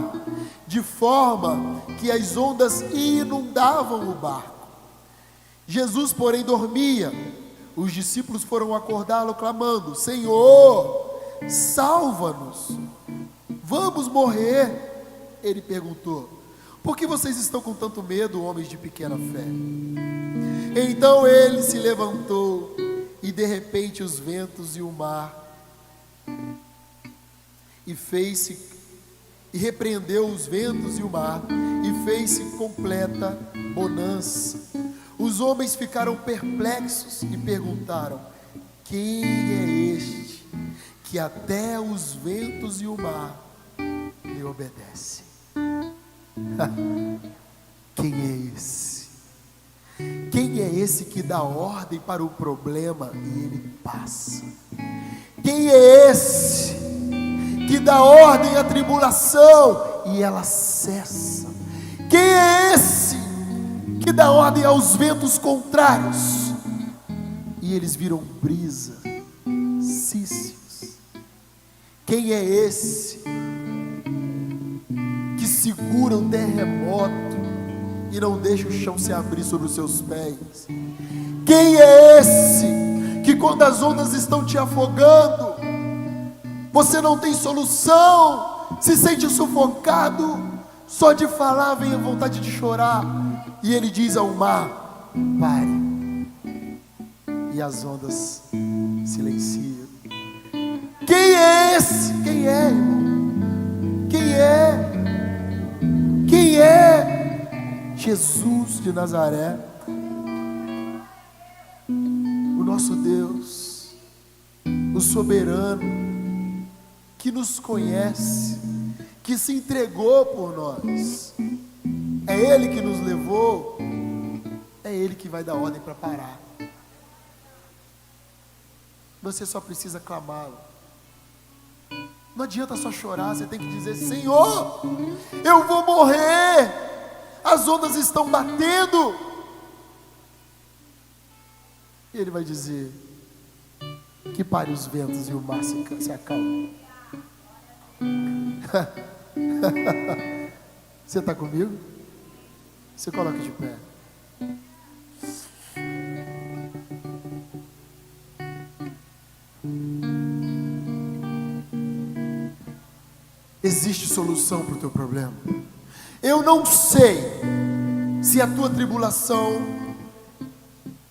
de forma que as ondas inundavam o barco. Jesus, porém, dormia. Os discípulos foram acordá-lo, clamando: Senhor, salva-nos, vamos morrer. Ele perguntou: por que vocês estão com tanto medo, homens de pequena fé? Então ele se levantou, e de repente os ventos e o mar e repreendeu os ventos e o mar, e fez-se completa bonança. Os homens ficaram perplexos e perguntaram: quem é este que até os ventos e o mar lhe obedecem? Quem é esse? Quem é esse que dá ordem para o problema e ele passa? Quem é esse que dá ordem à tribulação e ela cessa? Quem é esse que dá ordem aos ventos contrários e eles viram brisa, cícios? Quem é esse que segura o terremoto e não deixa o chão se abrir sobre os seus pés? Quem é esse que quando as ondas estão te afogando, você não tem solução, se sente sufocado, só de falar vem a vontade de chorar, e ele diz ao mar: pare, e as ondas silenciam? Quem é esse? Quem é, irmão? Quem é? Quem é? Jesus de Nazaré, o nosso Deus, o soberano, que nos conhece, que se entregou por nós. É Ele que nos levou, é Ele que vai dar ordem para parar. Você só precisa clamá-lo. Não adianta só chorar, você tem que dizer: Senhor, eu vou morrer, as ondas estão batendo. E Ele vai dizer: que pare os ventos e o mar se acalme. Você está comigo? Se coloque de pé. Existe solução para o teu problema. Eu não sei se a tua tribulação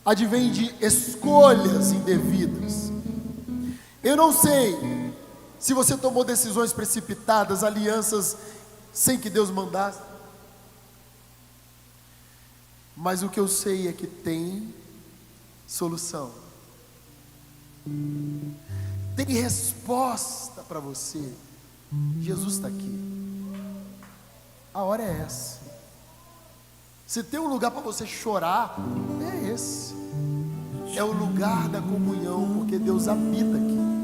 advém de escolhas indevidas. Eu não sei se você tomou decisões precipitadas, alianças sem que Deus mandasse. Mas o que eu sei é que tem solução. Tem resposta para você. Jesus está aqui. A hora é essa. Se tem um lugar para você chorar, é esse. É o lugar da comunhão, porque Deus habita aqui.